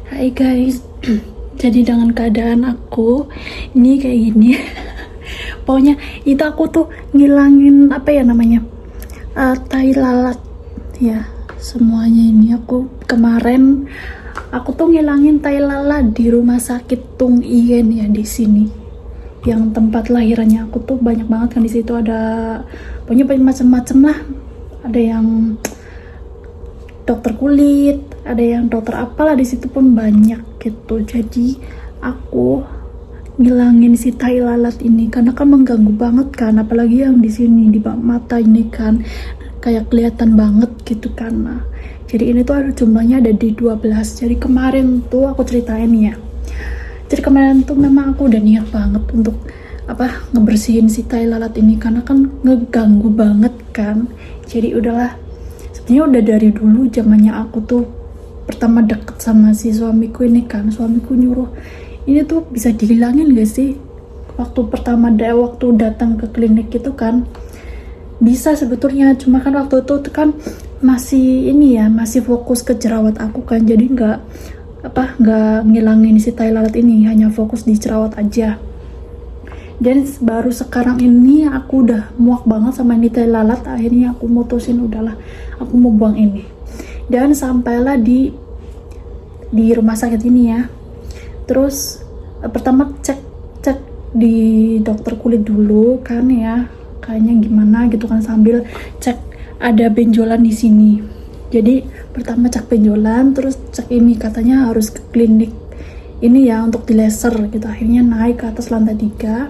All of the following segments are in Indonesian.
Hai guys, jadi dengan keadaan aku ini kayak gini, pokoknya itu aku tuh ngilangin apa ya namanya, tai lalat ya semuanya. Ini aku kemarin aku tuh ngilangin tai lalat di rumah sakit Tung Ien ya, di sini yang tempat lahirannya aku tuh. Banyak banget kan di situ, ada pokoknya macam-macam lah, ada yang dokter kulit, ada yang dokter apalah, di situ pun banyak gitu. Jadi aku ngilangin si tai lalat ini karena kan mengganggu banget kan, apalagi yang di sini di mata ini kan kayak kelihatan banget gitu kan. Nah, jadi ini tuh ada jumlahnya ada di 12. Jadi kemarin tuh aku ceritain ya. Jadi kemarin tuh memang aku udah niat banget untuk ngebersihin si tai lalat ini karena kan ngeganggu banget kan. Jadi udahlah, sebenarnya udah dari dulu zamannya aku tuh pertama deket sama si suamiku ini kan, suamiku nyuruh ini tuh bisa dihilangin gak sih, waktu pertama waktu datang ke klinik itu kan bisa sebetulnya, cuma kan waktu itu kan masih ini ya, masih fokus ke jerawat aku kan, jadi nggak ngilangin si tai lalat ini, hanya fokus di jerawat aja. Dan baru sekarang ini aku udah muak banget sama ini tai lalat, akhirnya aku mutusin udahlah aku mau buang ini. Dan sampailah di rumah sakit ini ya. Terus pertama cek di dokter kulit dulu kan ya, kayaknya gimana gitu kan, sambil cek ada benjolan di sini. Jadi pertama cek benjolan, terus cek ini katanya harus ke klinik ini ya untuk di laser gitu. Akhirnya naik ke atas lantai 3.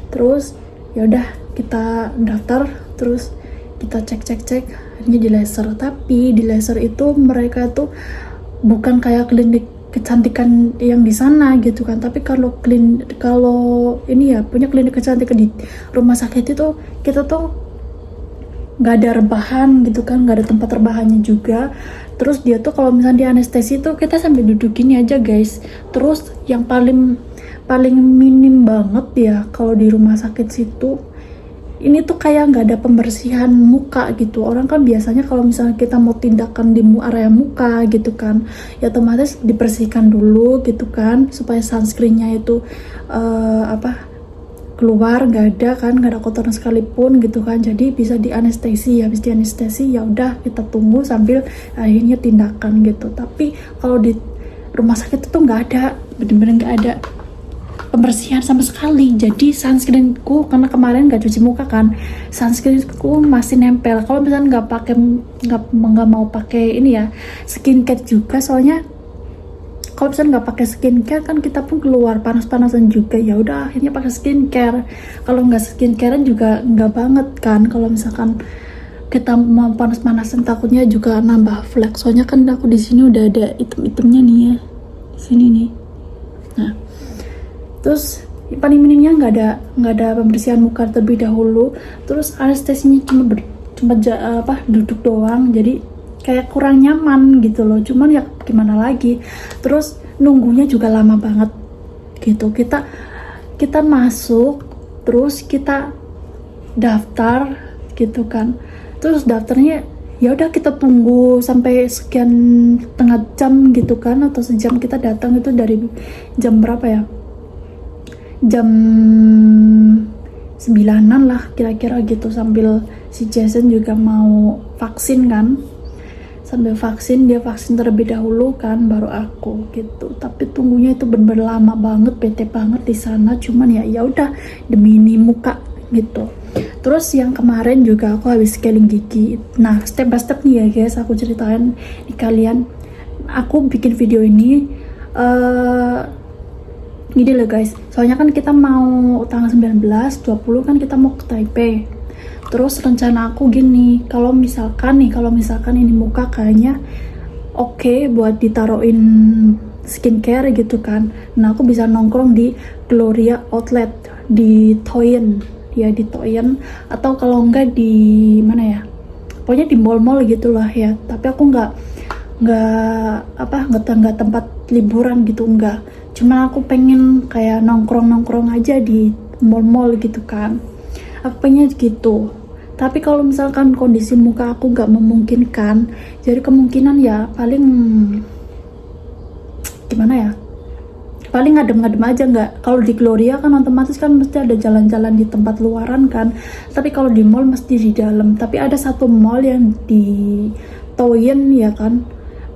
Terus ya udah kita daftar, terus kita cek akhirnya di laser. Tapi di laser itu mereka tuh bukan kayak klinik kecantikan yang di sana gitu kan, tapi kalau ini ya punya klinik kecantikan di rumah sakit itu kita tuh nggak ada rebahan gitu kan, nggak ada tempat rebahannya juga. Terus dia tuh kalau misalnya di anestesi tuh kita sambil duduk gini aja guys. Terus yang paling minim banget ya kalau di rumah sakit situ, ini tuh kayak nggak ada pembersihan muka gitu. Orang kan biasanya kalau misalnya kita mau tindakan di area muka gitu kan, ya otomatis dibersihkan dulu gitu kan, supaya sunscreennya itu keluar, nggak ada kotoran sekalipun gitu kan. Jadi bisa di anestesi, habis di anestesi ya udah kita tunggu sambil akhirnya tindakan gitu. Tapi kalau di rumah sakit itu nggak ada, bener-bener nggak ada pembersihan sama sekali. Jadi sunscreenku, karena kemarin nggak cuci muka kan, sunscreenku masih nempel. Kalau misalnya nggak mau pakai ini ya skincare juga, soalnya kalau misalnya nggak pakai skincare kan kita pun keluar panas-panasan juga. Ya udah akhirnya pakai skincare. Kalau nggak skincarean juga nggak banget kan, kalau misalkan kita mau panas-panasan takutnya juga nambah flek. Soalnya kan aku di sini udah ada item-itemnya nih ya, di sini nih. Nah, terus paling minimnya nggak ada pembersihan muka terlebih dahulu. Terus anestesinya cuma duduk doang, jadi kayak kurang nyaman gitu loh. Cuman ya gimana lagi. Terus nunggunya juga lama banget gitu. Kita masuk, terus kita daftar gitu kan. Terus daftarnya ya udah kita tunggu sampai sekian setengah jam gitu kan, atau sejam. Kita datang itu dari jam berapa ya, jam 9-an lah kira-kira gitu, sambil si Jason juga mau vaksin kan, sambil vaksin, dia vaksin terlebih dahulu kan baru aku gitu. Tapi tunggunya itu bener-bener lama banget, bete banget di sana. Cuman ya udah demi ini muka gitu. Terus yang kemarin juga aku habis scaling gigi. Nah, step by step nih ya guys, aku ceritain di kalian. Aku bikin video ini gini loh guys, soalnya kan kita mau tanggal 19, 20 kan kita mau ke Taipei. Terus rencana aku gini, kalau misalkan ini muka kayaknya oke buat ditaruhin skincare gitu kan. Nah, aku bisa nongkrong di Gloria Outlet di Toyin ya, di Toyin, atau kalau enggak di mana ya, pokoknya di mall-mall gitulah ya. Tapi aku nggak tempat liburan gitu, enggak. Cuma aku pengen kayak nongkrong aja di mall-mall gitu kan, aku pengen gitu. Tapi kalau misalkan kondisi muka aku nggak memungkinkan, jadi kemungkinan ya paling gimana ya, paling ngadem-ngadem aja. Nggak, kalau di Gloria kan otomatis kan mesti ada jalan-jalan di tempat luaran kan, tapi kalau di mall mesti di dalam. Tapi ada satu mall yang di Toyen ya kan,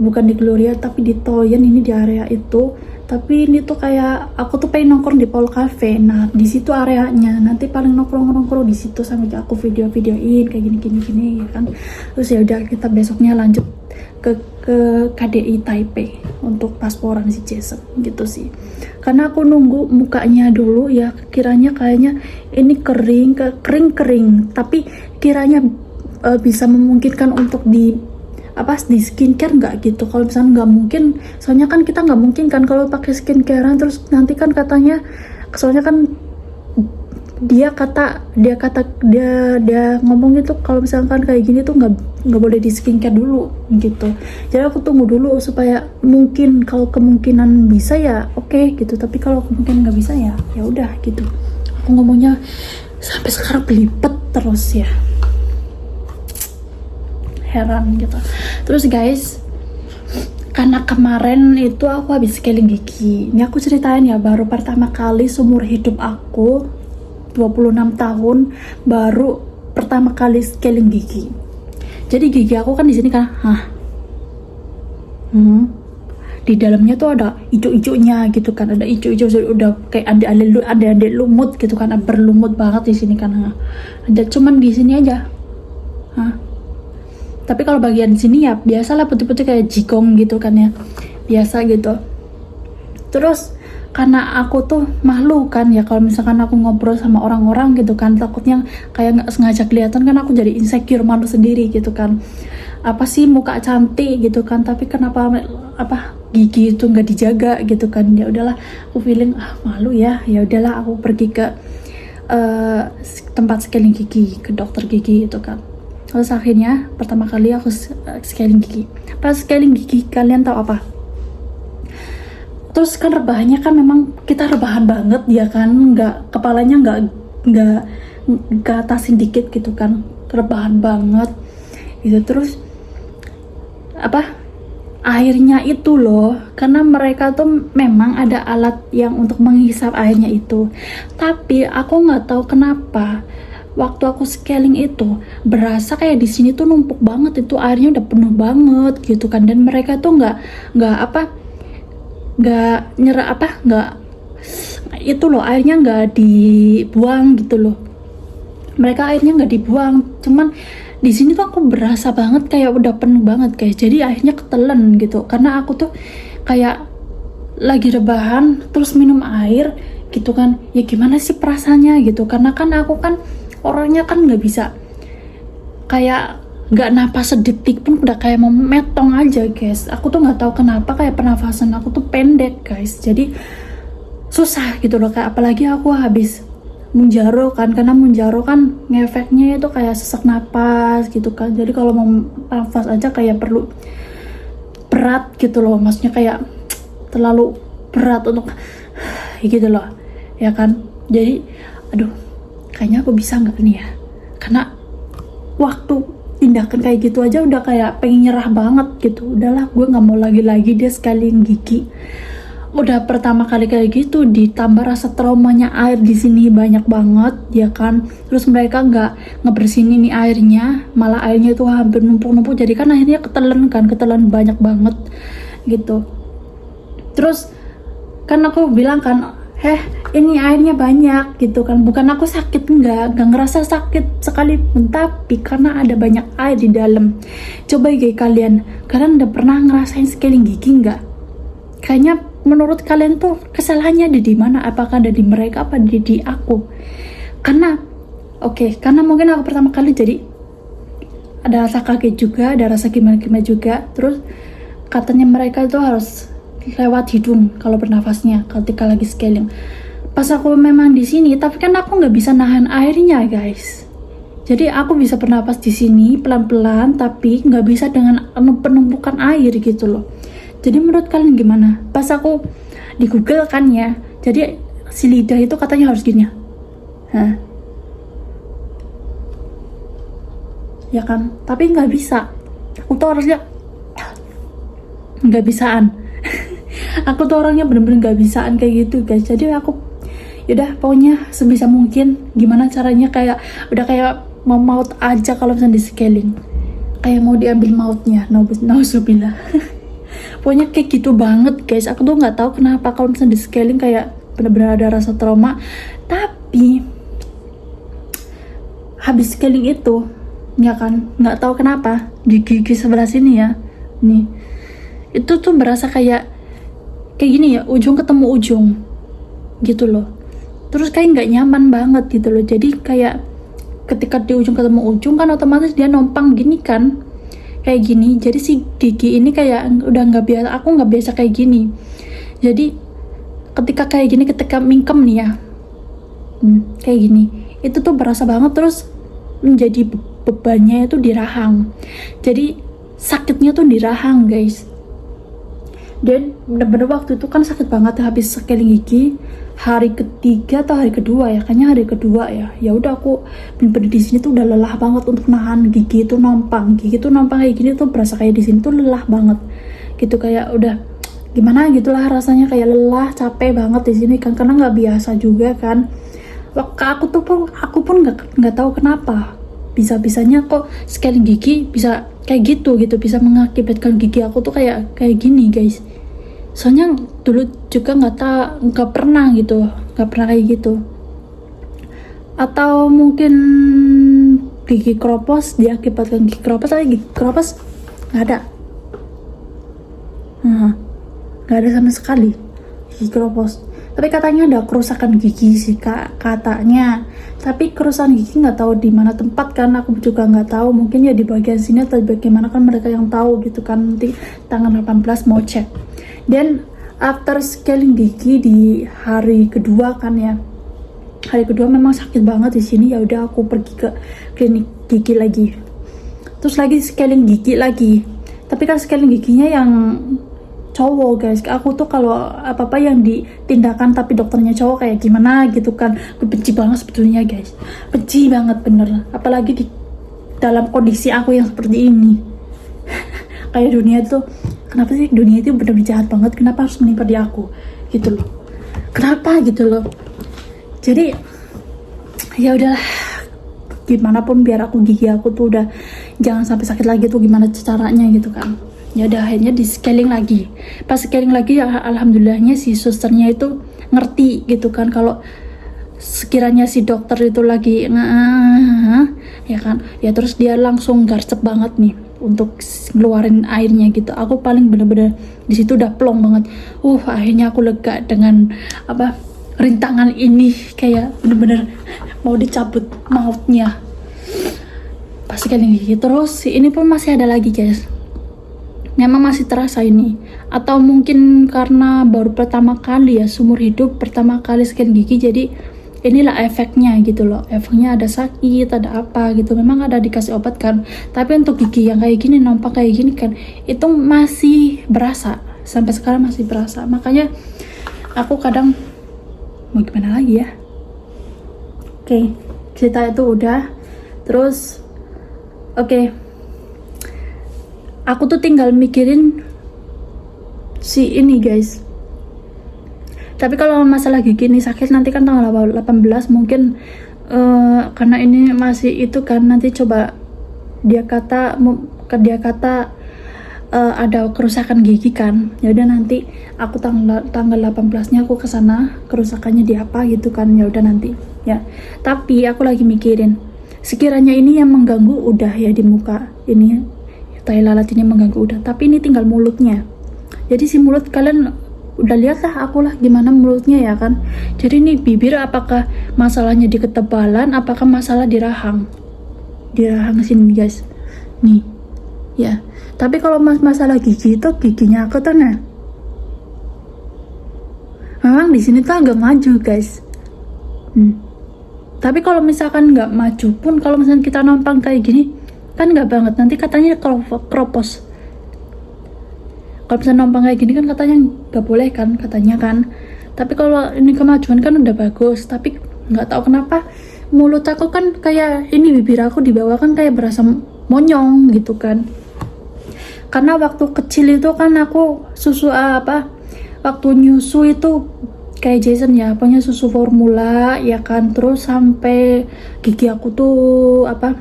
bukan di Gloria tapi di Toyen, ini di area itu. Tapi ini tuh kayak aku tuh pengen nongkrong di Paul Cafe. Nah di situ areanya, nanti paling nongkrong di situ sampai aku video-videoin kayak gini ya kan. Terus ya udah, kita besoknya lanjut ke KDI Taipei untuk pasporan si Jason gitu sih. Karena aku nunggu mukanya dulu ya, kiranya kayaknya ini kering, tapi kiranya bisa memungkinkan untuk di skincare nggak gitu. Kalau misalnya nggak mungkin, soalnya kan kita nggak mungkin kan kalau pakai skincarean terus nanti kan katanya, soalnya kan dia ngomong gitu kalau misalkan kayak gini tuh nggak boleh di skincare dulu gitu. Jadi aku tunggu dulu supaya mungkin kalau kemungkinan bisa ya oke gitu, tapi kalau kemungkinan nggak bisa ya udah gitu. Aku ngomongnya sampai sekarang belibet terus ya, heran gitu. Terus guys, karena kemarin itu aku habis scaling gigi. Ini aku ceritain ya, baru pertama kali seumur hidup aku 26 tahun baru pertama kali scaling gigi. Jadi gigi aku kan di sini kan, di dalamnya tuh ada ijo-ijonya gitu kan, ada ijo-ijo udah kayak ada lumut gitu kan, berlumut banget di sini kan. Ada cuman di sini aja. Tapi kalau bagian sini ya biasalah putih-putih kayak jigong gitu kan ya, biasa gitu. Terus karena aku tuh malu kan ya, kalau misalkan aku ngobrol sama orang-orang gitu kan, takutnya kayak nggak sengaja kelihatan kan, aku jadi insecure malu sendiri gitu kan. Apa sih muka cantik gitu kan, tapi kenapa gigi itu nggak dijaga gitu kan. Ya udahlah, aku feeling malu ya udahlah, aku pergi ke tempat scaling gigi, ke dokter gigi itu kan. Terus akhirnya pertama kali aku scaling gigi. Pas scaling gigi, kalian tahu apa? Terus kan rebahannya kan memang kita rebahan banget ya kan, kepalanya nggak ke atasin dikit gitu kan, rebahan banget gitu. Terus airnya itu loh, karena mereka tuh memang ada alat yang untuk menghisap airnya itu, tapi aku nggak tahu kenapa waktu aku scaling itu berasa kayak di sini tuh numpuk banget, itu airnya udah penuh banget gitu kan. Dan mereka tuh nggak itu loh, airnya nggak dibuang gitu loh, mereka airnya nggak dibuang, cuman di sini tuh aku berasa banget kayak udah penuh banget guys. Jadi akhirnya ketelen gitu, karena aku tuh kayak lagi rebahan terus minum air gitu kan. Ya gimana sih perasaannya gitu, karena kan aku kan orangnya kan nggak bisa kayak nggak napas sedetik pun udah kayak mau metong aja guys. Aku tuh nggak tahu kenapa kayak pernafasan aku tuh pendek guys, jadi susah gitu loh. Kayak apalagi aku habis Mounjaro kan, karena Mounjaro kan ngefeknya itu kayak sesak napas gitu kan. Jadi kalau mau nafas aja kayak perlu berat gitu loh, maksudnya kayak terlalu berat untuk gitu loh ya kan. Jadi aduh, kayaknya aku bisa nggak nih ya, karena waktu tindakan kayak gitu aja udah kayak pengen nyerah banget gitu. Udahlah, gue nggak mau lagi dia scaling gigi. Udah pertama kali kayak gitu, ditambah rasa traumanya air di sini banyak banget ya kan. Terus mereka nggak ngebersihin ini airnya, malah airnya itu hampir numpuk-numpuk. Jadi kan akhirnya ketelan banyak banget gitu. Terus kan aku bilang kan, ini airnya banyak gitu kan. Bukan aku sakit, nggak ngerasa sakit sekalipun, tapi karena ada banyak air di dalam. Coba guys, kalian udah pernah ngerasain scaling gigi nggak? Kayaknya menurut kalian tuh kesalahannya ada di mana? Apakah ada di mereka apa di aku? Karena karena mungkin aku pertama kali, jadi ada rasa kaget juga, ada rasa gimana juga. Terus katanya mereka itu harus lewat hidung kalau bernafasnya ketika lagi scaling. Pas aku memang di sini, tapi kan aku nggak bisa nahan airnya guys. Jadi aku bisa bernapas di sini pelan-pelan, tapi nggak bisa dengan penumpukan air gitu loh. Jadi menurut kalian gimana? Pas aku di Google kan ya, jadi si lidah itu katanya harus gini ya kan, tapi nggak bisa. Aku tuh harusnya nggak bisaan Aku tuh orangnya bener-bener gak bisaan kayak gitu guys. Jadi aku yaudah pokoknya sebisa mungkin gimana caranya, kayak udah kayak mau maut aja kalau misalnya di scaling, kayak mau diambil mautnya, nauzubillah. Pokoknya kayak gitu banget guys. Aku tuh nggak tahu kenapa kalau misalnya di scaling kayak bener-bener ada rasa trauma. Tapi habis scaling itu ya kan, nggak tahu kenapa di gigi sebelah sini ya, nih itu tuh berasa kayak gini ya, ujung ketemu ujung gitu loh. Terus kayak nggak nyaman banget gitu loh. Jadi kayak ketika di ujung ketemu ujung kan otomatis dia nompang gini kan, kayak gini. Jadi si gigi ini kayak udah nggak biasa, aku nggak biasa kayak gini. Jadi ketika kayak gini, ketika mingkem nih ya, kayak gini, itu tuh berasa banget. Terus menjadi bebannya itu di rahang. Jadi sakitnya tuh di rahang guys. Dan bener-bener waktu itu kan sakit banget habis scaling gigi. Hari ketiga atau hari kedua ya, kayaknya hari kedua ya. Ya udah aku bener-bener di sini tuh udah lelah banget untuk nahan gigi itu nompang. Gigi itu nompang kayak gini tuh berasa kayak di sini tuh lelah banget. Gitu kayak udah gimana gitulah rasanya, kayak lelah, capek banget di sini kan, karena nggak biasa juga kan. Aku pun nggak tahu kenapa bisa-bisanya kok scaling gigi bisa kayak gitu, bisa mengakibatkan gigi aku tuh kayak gini guys. Soalnya dulu juga nggak pernah kayak gitu. Atau mungkin gigi keropos, diakibatkan gigi keropos, tapi gigi keropos nggak ada. Nggak ada sama sekali gigi keropos. Tapi katanya ada kerusakan gigi sih katanya. Tapi kerusakan gigi nggak tahu di mana tempat kan, aku juga nggak tahu. Mungkin ya di bagian sini atau bagaimana kan, mereka yang tahu gitu kan. Nanti tanggal 18 mau cek. Dan after scaling gigi di hari kedua kan ya, hari kedua memang sakit banget di sini. Ya udah aku pergi ke klinik gigi lagi. Terus lagi scaling gigi lagi. Tapi kan scaling giginya yang cowok guys. Aku tuh kalau apa-apa yang ditindakan tapi dokternya cowok kayak gimana gitu kan, aku benci banget sebetulnya guys, benci banget bener. Apalagi di dalam kondisi aku yang seperti ini. Kayak dunia tuh, kenapa sih dunia itu bener-bener jahat banget, kenapa harus menimpa di aku gitu loh, kenapa gitu loh. Jadi ya udahlah, gimana pun biar gigi aku tuh udah jangan sampai sakit lagi tuh, gimana caranya gitu kan. Ya udah akhirnya di scaling lagi. Pas scaling lagi ya alhamdulillahnya si susternya itu ngerti gitu kan, kalau sekiranya si dokter itu lagi ya kan, ya terus dia langsung garcep banget nih untuk ngeluarin airnya gitu. Aku paling bener-bener di situ udah plong banget. Akhirnya aku lega dengan rintangan ini, kayak bener-bener mau dicabut mautnya pas scaling gigi. Terus ini pun masih ada lagi guys, memang masih terasa ini. Atau mungkin karena baru pertama kali ya, seumur hidup pertama kali scan gigi, jadi inilah efeknya gitu loh. Efeknya ada sakit, ada apa gitu, memang ada dikasih obat kan. Tapi untuk gigi yang kayak gini, nompang kayak gini kan, itu masih berasa, sampai sekarang masih berasa. Makanya aku kadang mau gimana lagi ya. Oke, cerita itu udah. Terus oke, aku tuh tinggal mikirin si ini guys. Tapi kalau masalah gigi ini sakit nanti kan tanggal 18 mungkin karena ini masih itu kan, nanti coba dia kata ada kerusakan gigi kan. Ya udah nanti aku tanggal 18-nya aku ke sana, kerusakannya di apa gitu kan. Ya udah nanti ya. Tapi aku lagi mikirin, sekiranya ini yang mengganggu udah ya di muka ini, tai lalat ini mengganggu udah, tapi ini tinggal mulutnya. Jadi si mulut kalian udah lihat lah aku lah gimana mulutnya ya kan. Jadi ini bibir, apakah masalahnya di ketebalan, apakah masalah di rahang sini guys nih ya. Tapi kalau masalah gigi itu, giginya aku tuh memang di sini tuh agak maju guys. Tapi kalau misalkan nggak maju pun, kalau misalkan kita nompang kayak gini kan nggak banget, nanti katanya keropos. Kalau misalnya nompang kayak gini kan katanya nggak boleh kan, katanya kan. Tapi kalau ini kemajuan kan udah bagus. Tapi nggak tahu kenapa mulut aku kan kayak ini, bibir aku di bawah kan kayak berasa monyong gitu kan. Karena waktu kecil itu kan aku waktu nyusu itu kayak Jason ya, pokoknya susu formula ya kan. Terus sampai gigi aku tuh apa,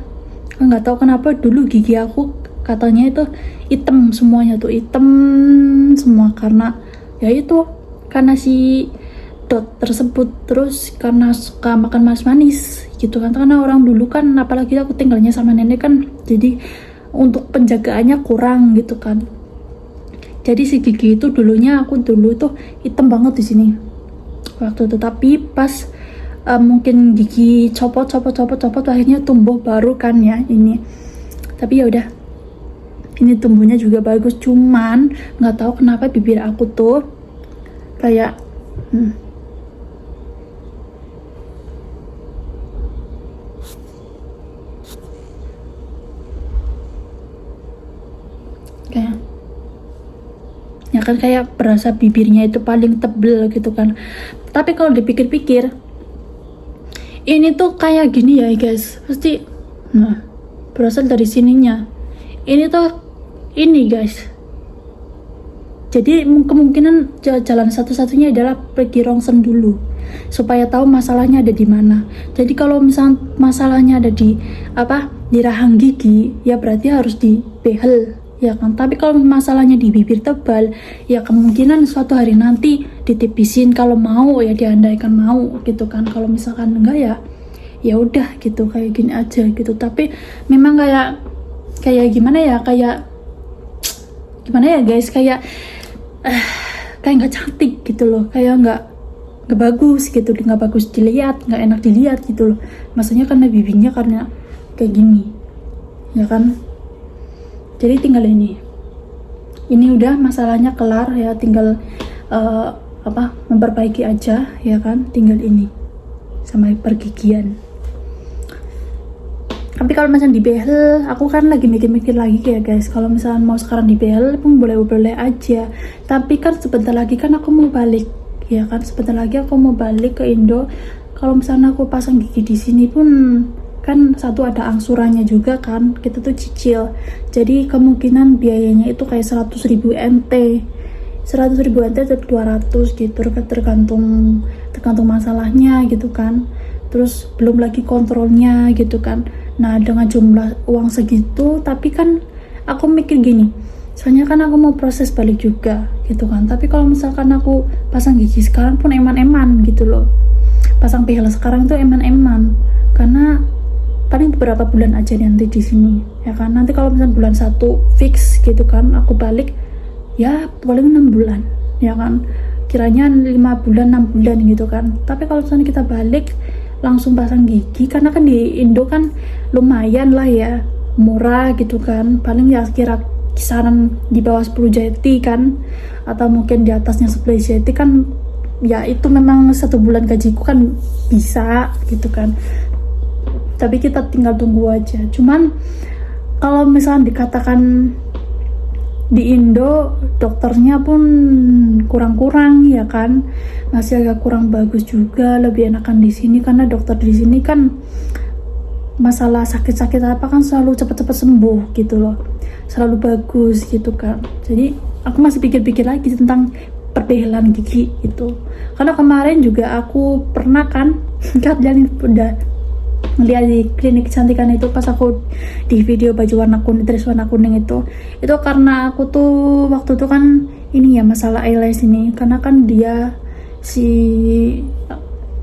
nggak tahu kenapa dulu gigi aku katanya itu hitam semuanya tuh, hitam semua karena ya itu, karena si dot tersebut. Terus karena suka makan manis gitu kan, karena orang dulu kan, apalagi aku tinggalnya sama nenek kan, jadi untuk penjagaannya kurang gitu kan. Jadi si gigi itu dulunya aku dulu tuh hitam banget di sini waktu itu. Tapi pas mungkin gigi copot akhirnya tumbuh baru kan ya ini. Tapi ya udah, ini tumbuhnya juga bagus, cuman nggak tahu kenapa bibir aku tuh kayak kayak ya kan, kayak berasa bibirnya itu paling tebel gitu kan. Tapi kalau dipikir-pikir ini tuh kayak gini ya guys, pasti nah berasal dari sininya. Ini tuh ini guys, jadi kemungkinan jalan satu-satunya adalah pergi ronsen dulu supaya tahu masalahnya ada di mana. Jadi kalau misalnya masalahnya ada di apa, di rahang gigi, ya berarti harus di behel ya kan. Tapi kalau masalahnya di bibir tebal, ya kemungkinan suatu hari nanti ditipisin kalau mau ya, diandaikan mau gitu kan. Kalau misalkan enggak ya ya udah gitu, kayak gini aja gitu. Tapi memang kayak gimana ya, kayak gimana ya guys, kayak nggak cantik gitu loh, kayak nggak bagus gitu, nggak bagus dilihat, nggak enak dilihat gitu loh. Maksudnya karena bibirnya karena kayak gini ya kan. Jadi tinggal ini udah masalahnya kelar ya, tinggal apa, memperbaiki aja ya kan, tinggal ini sama pergigian. Tapi kalau misalnya di behel, aku kan lagi mikir-mikir lagi ya guys, kalau misalnya mau sekarang di behel pun boleh-boleh aja. Tapi kan sebentar lagi kan aku mau balik ya kan, sebentar lagi aku mau balik ke Indo. Kalau misalnya aku pasang gigi di sini pun kan satu ada angsurannya juga kan, kita tuh cicil. Jadi kemungkinan biayanya itu kayak 100.000 NT, 100.000 NT atau 200 gitu, tergantung masalahnya gitu kan. Terus belum lagi kontrolnya gitu kan. Nah dengan jumlah uang segitu, tapi kan aku mikir gini, soalnya kan aku mau proses balik juga gitu kan. Tapi kalau misalkan aku pasang gigi sekarang pun eman-eman gitu loh, pasang behel sekarang tuh eman-eman, karena paling beberapa bulan aja nanti di sini ya kan. Nanti kalau misalnya bulan 1 fix gitu kan aku balik, ya paling 6 bulan ya kan, kiranya 5 bulan 6 bulan gitu kan. Tapi kalau misalnya kita balik langsung pasang gigi, karena kan di Indo kan lumayan lah ya, murah gitu kan, paling ya kira kisaran di bawah 10 jeti kan, atau mungkin di atasnya 11 jeti kan. Ya itu memang 1 bulan gajiku kan bisa gitu kan. Tapi kita tinggal tunggu aja. Cuman kalau misalnya dikatakan di Indo dokternya pun kurang-kurang ya kan, masih agak kurang bagus juga. Lebih enakan di sini karena dokter di sini kan masalah sakit-sakit apa kan selalu cepat-cepat sembuh gitu loh, selalu bagus gitu kan. Jadi aku masih pikir-pikir lagi tentang perbehelan gigi gitu. Karena kemarin juga aku pernah kan kalian udah ngeliat di klinik kecantikan itu, pas aku di video baju warna kuning, dress warna kuning itu karena aku tuh waktu itu kan ini ya masalah eyelash ini, karena kan dia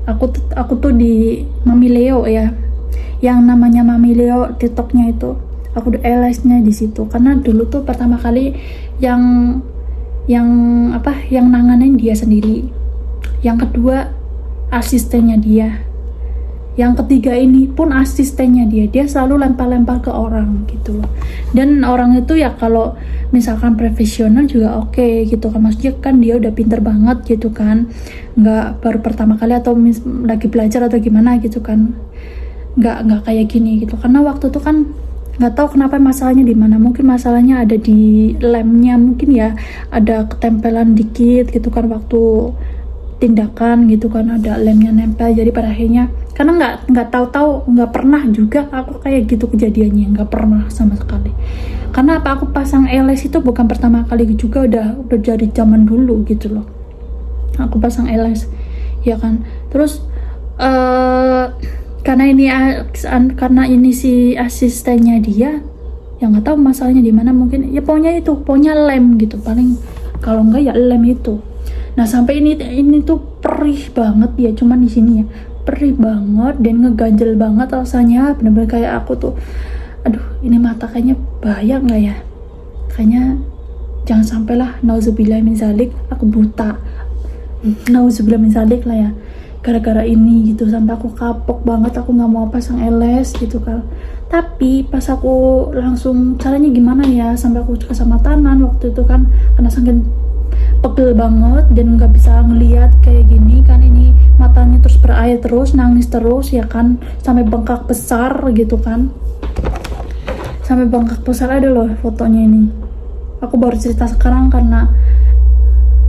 aku tuh di Mami Leo ya, yang namanya Mami Leo TikToknya itu, aku eyelashnya di situ. Karena dulu tuh pertama kali yang nanganin dia sendiri, yang kedua asistennya dia, yang ketiga ini pun asistennya dia selalu lempar-lempar ke orang gitu loh. Dan orang itu ya kalau misalkan profesional juga oke gitu kan, maksudnya kan dia udah pinter banget gitu kan, nggak baru pertama kali atau lagi belajar atau gimana gitu kan, nggak kayak gini gitu. Karena waktu itu kan nggak tahu kenapa masalahnya di mana, mungkin masalahnya ada di lemnya, mungkin ya ada ketempelan dikit gitu kan waktu tindakan gitu kan, ada lemnya nempel, jadi pada akhirnya karena nggak tahu nggak pernah juga aku kayak gitu kejadiannya, nggak pernah sama sekali. Karena apa, aku pasang eyelash itu bukan pertama kali juga, udah dari zaman dulu gitu loh. aku pasang LS ya kan. Terus karena ini si asistennya dia yang nggak tahu masalahnya di mana, mungkin ya pokoknya lem gitu paling, kalau enggak ya lem itu. Nah sampai ini tuh perih banget ya, cuman di sini ya perih banget dan ngeganjel banget rasanya, bener-bener kayak aku tuh aduh ini mata kayaknya bahaya nggak ya, kayaknya jangan sampai lah, nauzubillah min zalik, aku buta, nauzubillah min zalik lah ya, gara-gara ini gitu, sampai aku kapok banget, aku nggak mau pasang LS gitu kan. Tapi pas aku langsung, caranya gimana ya sampai aku kesamatanan waktu itu kan, karena saking pegel banget dan nggak bisa ngelihat kayak gini kan, ini matanya terus berair terus, nangis terus ya kan, sampai bengkak besar gitu kan, sampai bengkak besar. Ada loh fotonya ini, aku baru cerita sekarang karena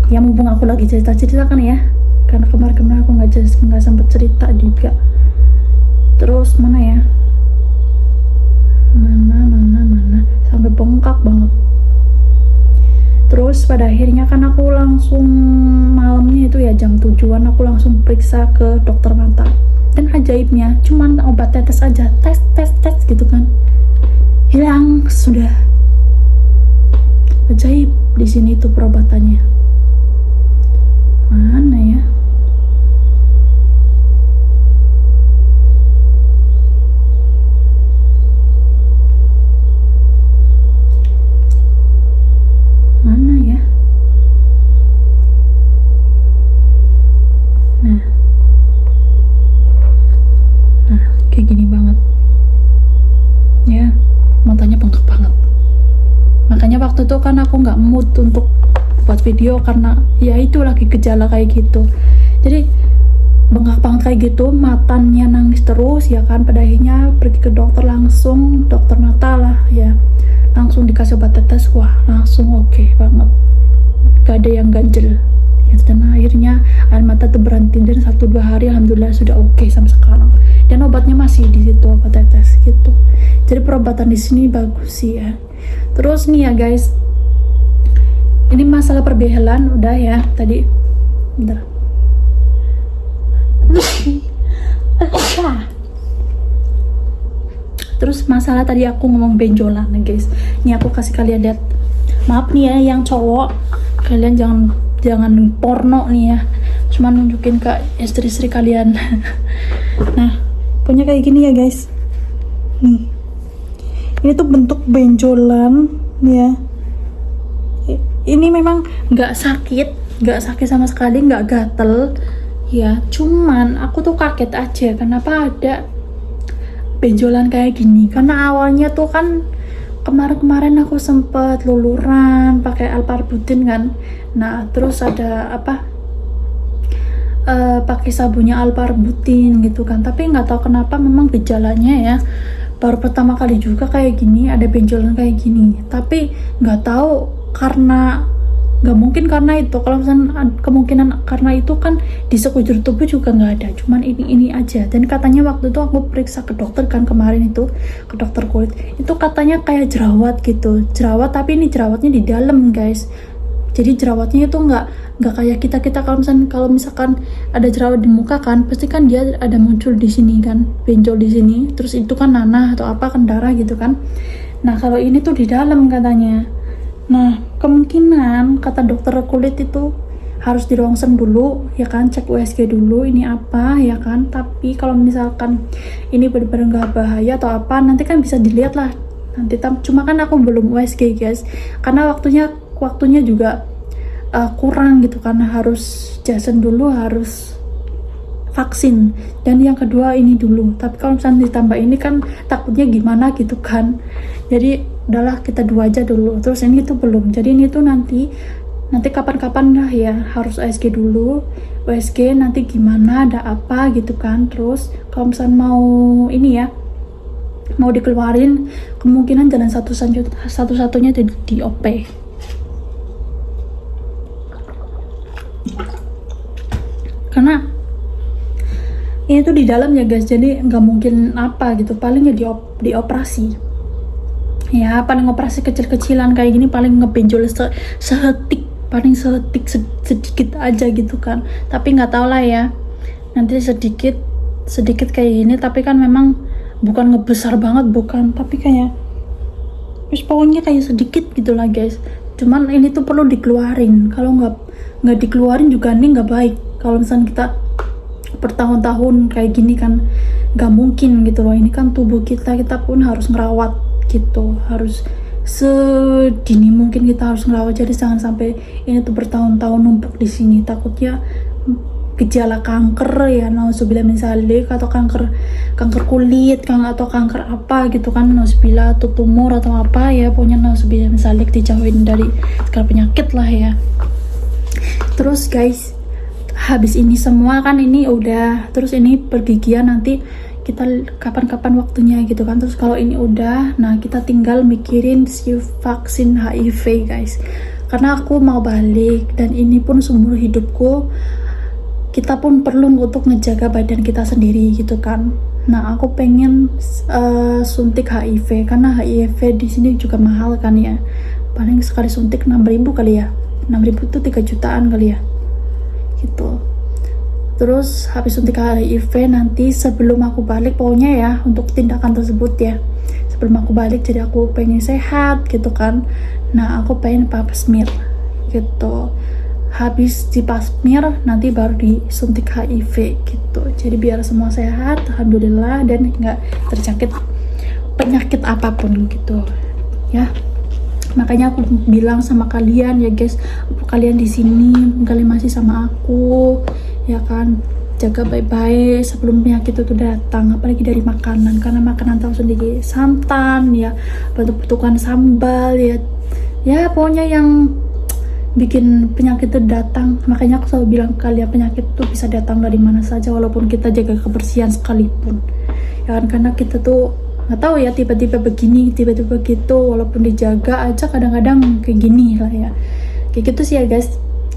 ya mumpung aku lagi cerita kan ya, karena kemarin aku nggak sempet cerita juga. Terus mana ya, mana sampai bengkak banget. Terus pada akhirnya kan aku langsung malamnya itu ya jam 7-an aku langsung periksa ke dokter mata, dan ajaibnya cuman obat tetes aja, tes gitu kan, hilang sudah. Ajaib di sini tuh perobatannya. Mana ya? Mana ya? Nah, kayak gini banget. Ya, matanya bengkak banget. Makanya waktu itu kan aku nggak mood untuk buat video karena ya itu lagi gejala kayak gitu. Jadi bengkak banget kayak gitu, matanya nangis terus ya kan. Pada akhirnya pergi ke dokter langsung, dokter mata lah ya, langsung dikasih obat tetes, wah langsung oke banget, gak ada yang ganjel ya. Dan akhirnya air mata tuh berhenti, dan 1-2 hari alhamdulillah sudah oke sampai sekarang, dan obatnya masih di situ, obat tetes gitu. Jadi perobatan di sini bagus sih ya. Terus nih ya guys, ini masalah perbehelan udah ya tadi, bentar. Terus masalah tadi aku ngomong benjolan nih guys, ini aku kasih kalian lihat. Maaf nih ya yang cowok, kalian jangan porno nih ya, cuma nunjukin ke istri-istri kalian. Nah punya kayak gini ya guys, nih ini tuh bentuk benjolan ya. Ini memang nggak sakit sama sekali, nggak gatel ya, cuman aku tuh kaget aja kenapa ada benjolan kayak gini. Karena awalnya tuh kan kemarin aku sempet luluran pakai Alparbutin kan, nah terus ada apa pakai sabunnya Alparbutin gitu kan, tapi nggak tahu kenapa memang gejalanya ya baru pertama kali juga kayak gini, ada benjolan kayak gini. Tapi nggak tahu, karena nggak mungkin karena itu, kalau misalnya kemungkinan karena itu kan di sekujur tubuh juga nggak ada, cuman ini aja. Dan katanya waktu itu aku periksa ke dokter kan kemarin itu, ke dokter kulit, itu katanya kayak jerawat gitu, jerawat, tapi ini jerawatnya di dalam guys. Jadi jerawatnya itu nggak kayak kita kalau misalkan ada jerawat di muka kan, pasti kan dia ada muncul di sini kan, benjol di sini, terus itu kan nanah atau apa kan, darah gitu kan. Nah kalau ini tuh di dalam katanya. Nah kemungkinan kata dokter kulit itu harus di ronsen dulu ya kan, cek USG dulu ini apa ya kan. Tapi kalau misalkan ini benar-benar nggak bahaya atau apa, nanti kan bisa dilihat lah nanti. Cuma kan aku belum USG guys, karena waktunya juga kurang gitu, karena harus jasen dulu, harus vaksin, dan yang kedua ini dulu. Tapi kalau misalnya ditambah ini kan takutnya gimana gitu kan, jadi udahlah kita 2 aja dulu. Terus ini tuh belum, jadi ini tuh nanti kapan-kapan lah ya harus USG dulu. USG nanti gimana, ada apa gitu kan. Terus kalau misalnya mau ini ya, mau dikeluarin, kemungkinan jalan satu-satunya di OP. Karena ini tuh di dalam ya guys, jadi nggak mungkin apa gitu, paling ya dioperasi ya, paling operasi kecil-kecilan kayak gini, paling ngebenjol sehetik paling sedikit aja gitu kan. Tapi nggak tahu lah ya, nanti sedikit kayak gini, tapi kan memang bukan ngebesar banget, bukan, tapi kayak pokoknya kayak sedikit gitu lah guys. Cuman ini tuh perlu dikeluarin. Kalau nggak dikeluarin juga ini nggak baik. Kalau misalnya kita bertahun-tahun kayak gini kan nggak mungkin gitu loh. Ini kan tubuh kita pun harus ngerawat gitu, harus sedini mungkin kita harus ngerawat. Jadi jangan sampai ini tuh bertahun-tahun numpuk di sini, takutnya gejala kanker ya, nauzubillah min dzalik, atau kanker kulit atau kanker apa gitu kan, nauzubillah, atau tumor atau apa ya, pokoknya nauzubillah min dzalik, dijauhin dari segala penyakit lah ya. Terus guys, habis ini semua kan ini udah, terus ini pergigian nanti kita kapan-kapan waktunya gitu kan. Terus kalau ini udah, nah kita tinggal mikirin si vaksin HIV guys, karena aku mau balik dan ini pun seumur hidupku kita pun perlu untuk ngejaga badan kita sendiri gitu kan. Nah aku pengen suntik HIV, karena HIV di sini juga mahal kan ya, paling sekali suntik 6.000 kali ya, 6.000 tuh 3 jutaan kali ya gitu. Terus habis suntik HIV nanti sebelum aku balik, pokoknya ya untuk tindakan tersebut ya, sebelum aku balik, jadi aku pengen sehat gitu kan. Nah aku pengen pap smear gitu, habis di pap smear nanti baru disuntik HIV gitu. Jadi biar semua sehat alhamdulillah dan nggak terjangkit penyakit apapun gitu ya. Makanya aku bilang sama kalian ya guys, kalian di sini kalian masih sama aku ya kan, jaga baik-baik sebelum penyakit itu datang, apalagi dari makanan, karena makanan tahu sendiri, santan ya, bentuk-bentukan sambal ya pokoknya yang bikin penyakit itu datang. Makanya aku selalu bilang ke kalian, penyakit itu bisa datang dari mana saja walaupun kita jaga kebersihan sekalipun ya kan, karena kita tuh nggak tahu ya, tiba-tiba begini, tiba-tiba begitu, walaupun dijaga aja kadang-kadang kayak gini lah ya, kayak gitu sih ya guys.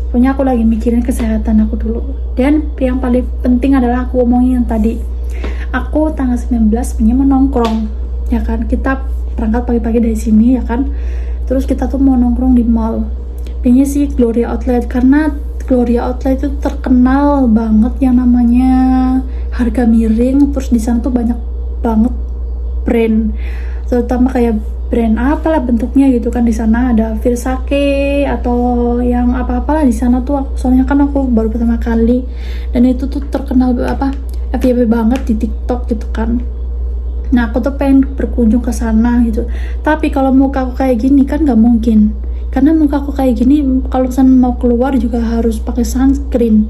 Pokoknya aku lagi mikirin kesehatan aku dulu. Dan yang paling penting adalah aku omongin yang tadi, aku tanggal 19 punya mau nongkrong ya kan, kita berangkat pagi-pagi dari sini ya kan, terus kita tuh mau nongkrong di mall, pengen sih Gloria Outlet, karena Gloria Outlet itu terkenal banget yang namanya harga miring. Terus di sana tuh banyak banget brand, terutama kayak brand apalah bentuknya gitu kan. Di sana ada Versace atau yang apa-apalah di sana tuh. Soalnya kan aku baru pertama kali dan itu tuh terkenal FYP banget di TikTok gitu kan. Nah aku tuh pengen berkunjung ke sana gitu. Tapi kalau muka aku kayak gini kan nggak mungkin, karena muka aku kayak gini kalau misalnya mau keluar juga harus pakai sunscreen,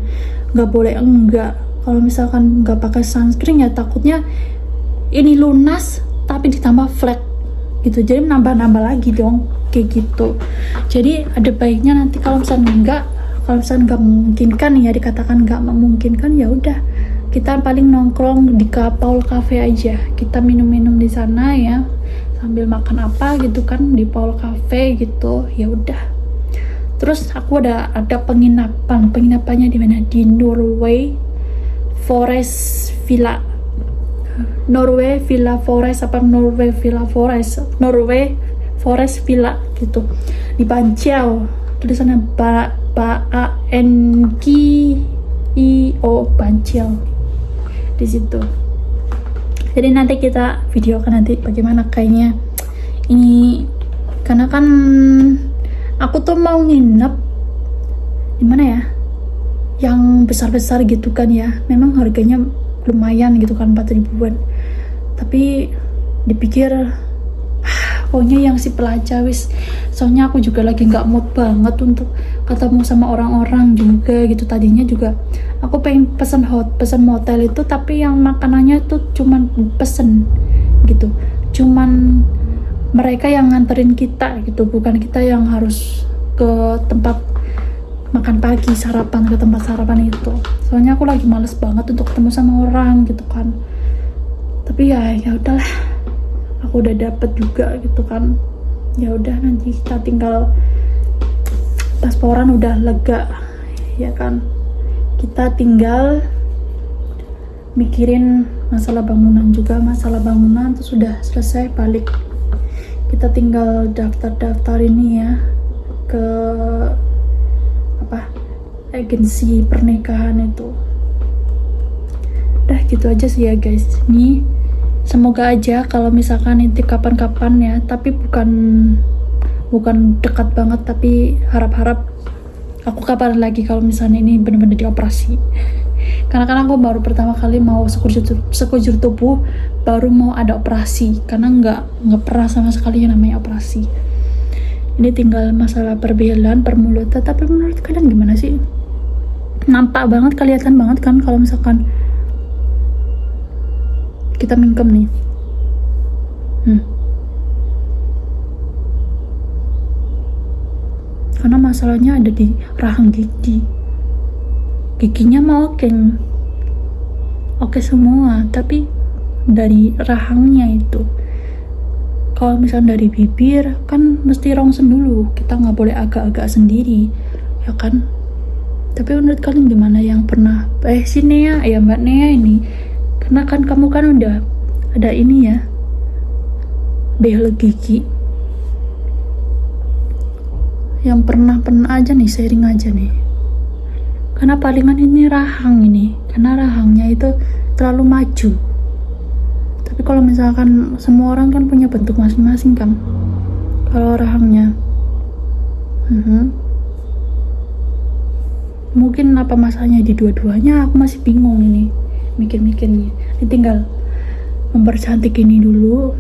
nggak boleh enggak. Kalau misalkan nggak pakai sunscreen ya takutnya ini lunas tapi ditambah flek gitu, jadi nambah-nambah lagi dong kayak gitu. Jadi ada baiknya nanti kalau misalnya nggak memungkinkan ya, dikatakan nggak memungkinkan, ya udah kita paling nongkrong di Paul Cafe aja, kita minum-minum di sana ya sambil makan apa gitu kan di Paul Cafe gitu ya udah. Terus aku ada penginapannya di mana, di Norway Forest Villa, Norway Forest Villa gitu di Banqiao, tulisannya Banqiao, Banqiao di situ. Jadi nanti kita videokan nanti bagaimana kayaknya ini, karena kan aku tuh mau nginep di mana ya, yang besar-besar gitu kan ya, memang harganya lumayan gitu kan, 4 ribuan. Tapi dipikir pokoknya yang si pelajar wis, soalnya aku juga lagi nggak mood banget untuk ketemu sama orang-orang juga gitu. Tadinya juga aku pengen pesen motel itu, tapi yang makanannya tuh cuman pesen gitu, cuman mereka yang nganterin kita gitu, bukan kita yang harus ke tempat makan pagi, sarapan, ke tempat sarapan itu. Soalnya aku lagi males banget untuk ketemu sama orang gitu kan. Tapi ya udahlah, aku udah dapet juga gitu kan. Ya udah, nanti kita tinggal pasporan udah lega ya kan, kita tinggal mikirin masalah bangunan juga, masalah bangunan tuh sudah selesai balik. Kita tinggal daftar ini ya ke agensi pernikahan itu. Udah gitu aja sih ya guys. Nih semoga aja kalau misalkan nanti kapan-kapan ya, tapi bukan dekat banget, tapi harap-harap aku kabarin lagi kalau misalnya ini bener-bener dioperasi. Karena kan aku baru pertama kali mau sekujur tubuh, baru mau ada operasi, karena nggak pernah sama sekali yang namanya operasi. Ini tinggal masalah perbelan, permulutan. Tapi menurut kalian gimana sih? Nampak banget, kelihatan banget kan kalau misalkan kita mingkem nih. Karena masalahnya ada di rahang gigi. Giginya mau oke semua, tapi dari rahangnya itu. Kalau misalnya dari bibir kan mesti rongsen dulu, kita nggak boleh agak-agak sendiri, ya kan? Tapi menurut kalian gimana yang pernah si Nea ya, Mbak Nea ini, karena kan kamu kan udah ada ini ya, behel gigi. Yang pernah aja nih, sharing aja nih. Karena palingan ini rahang ini, karena rahangnya itu terlalu maju. Tapi kalau misalkan semua orang kan punya bentuk masing-masing kan, kalau rahangnya mungkin apa masalahnya di dua-duanya, aku masih bingung ini mikir-mikirnya. Ini tinggal mempercantik ini dulu.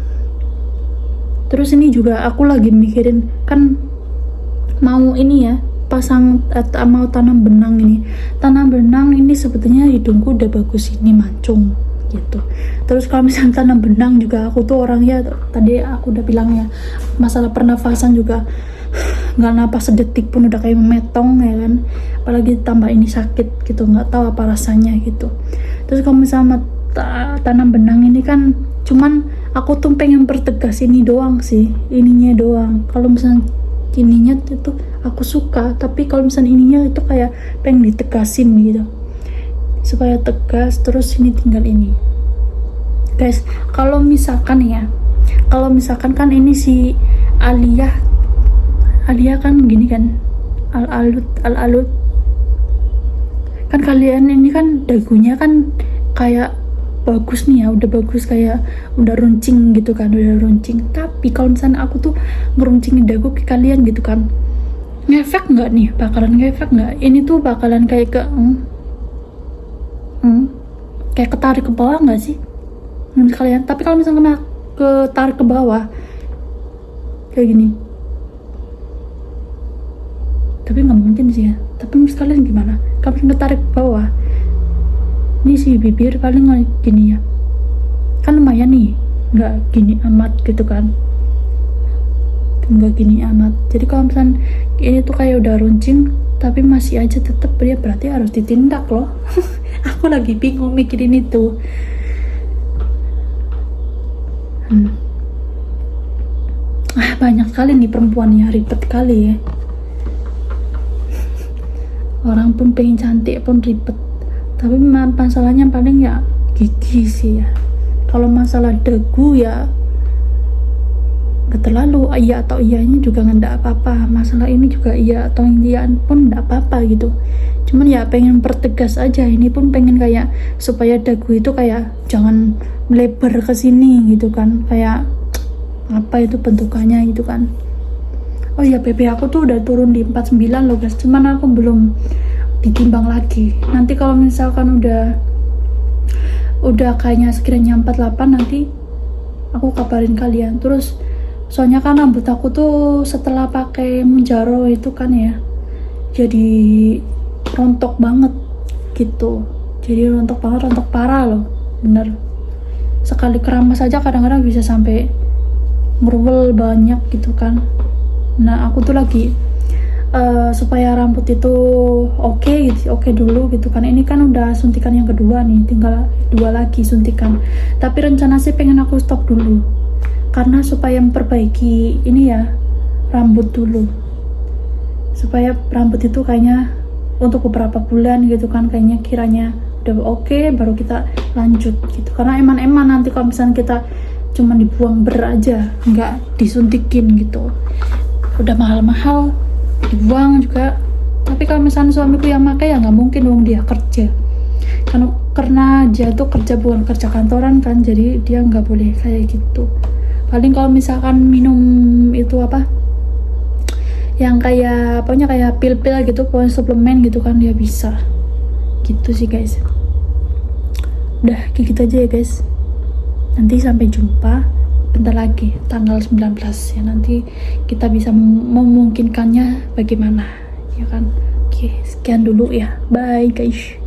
Terus ini juga aku lagi mikirin kan mau ini ya, mau tanam benang ini. Tanam benang ini sebetulnya hidungku udah bagus ini, mancung gitu. Terus kalau misalnya tanam benang juga, aku tuh orangnya tadi aku udah bilang ya, masalah pernafasan juga nggak napas sedetik pun udah kayak memetong ya kan. Apalagi tambah ini sakit gitu, nggak tahu apa rasanya gitu. Terus kalau misalnya tanam benang ini kan cuman aku tuh pengen pertegas ini doang sih, ininya doang. Kalau misalnya ininya itu aku suka, tapi kalau misalnya ininya itu kayak pengen ditegasin gitu supaya tegas. Terus ini tinggal ini guys, kalau misalkan kan ini si Alia kan gini kan, al-alut kan, kalian ini kan dagunya kan kayak bagus nih ya, udah bagus, kayak udah runcing gitu kan, udah runcing. Tapi kalau misalnya aku tuh ngeruncingin dagu ke kalian gitu kan, ngefek nggak nih? Bakalan ngefek nggak? Ini tuh bakalan kayak kayak ketarik ke bawah nggak sih menurut kalian? Tapi kalau misalnya ketarik ke bawah kayak gini, tapi nggak mungkin sih ya. Tapi menurut kalian gimana? Kalau misalnya ketarik ke bawah, ini si bibir paling nggak gini ya, kan lumayan nih, nggak gini amat gitu kan, nggak gini amat. Jadi kalau misalnya ini tuh kayak udah runcing tapi masih aja tetep dia, berarti harus ditindak loh. Aku lagi bingung mikirin itu. Banyak sekali nih perempuan ya, ribet kali ya. Orang pun pengen cantik pun ribet. Tapi masalahnya paling ya gigi sih ya. Kalau masalah dagu ya gak terlalu iya atau iyanya juga nggak apa-apa. Masalah ini juga iya atau iya pun nggak apa-apa gitu. Cuman ya pengen pertegas aja. Ini pun pengen kayak supaya dagu itu kayak jangan melebar ke sini gitu kan. Kayak apa itu bentukannya gitu kan. Oh ya, BB aku tuh udah turun di 49 loh guys. Cuman aku belum ditimbang lagi. Nanti kalau misalkan udah kayaknya sekiranya 48, nanti aku kabarin kalian. Terus soalnya kan rambut aku tuh setelah pakai Mounjaro itu kan ya, jadi rontok banget gitu. Jadi rontok banget, rontok parah loh, bener. Sekali keramas aja kadang-kadang bisa sampai ngerwel banyak gitu kan. Nah aku tuh lagi supaya rambut itu oke dulu gitu kan. Ini kan udah suntikan yang kedua nih, tinggal 2 lagi suntikan. Tapi rencana sih pengen aku stop dulu, karena supaya memperbaiki ini ya, rambut dulu, supaya rambut itu kayaknya untuk beberapa bulan gitu kan, kayaknya kiranya udah oke, baru kita lanjut gitu. Karena eman nanti kalau misalnya kita cuma dibuang aja, nggak disuntikin gitu, udah mahal-mahal, dibuang juga Tapi kalau misalnya suamiku yang pakai ya nggak mungkin dong, dia kerja. Karena dia tuh kerja bukan kerja kantoran kan, jadi dia nggak boleh kayak gitu. Paling kalau misalkan minum itu apa, yang kayak pokoknya kayak pil-pil gitu, pokoknya suplemen gitu kan, dia bisa gitu sih guys. Udah kayak gitu aja ya guys, nanti sampai jumpa bentar lagi tanggal 19 ya, nanti kita bisa memungkinkannya bagaimana ya kan. Oke, sekian dulu ya, bye guys.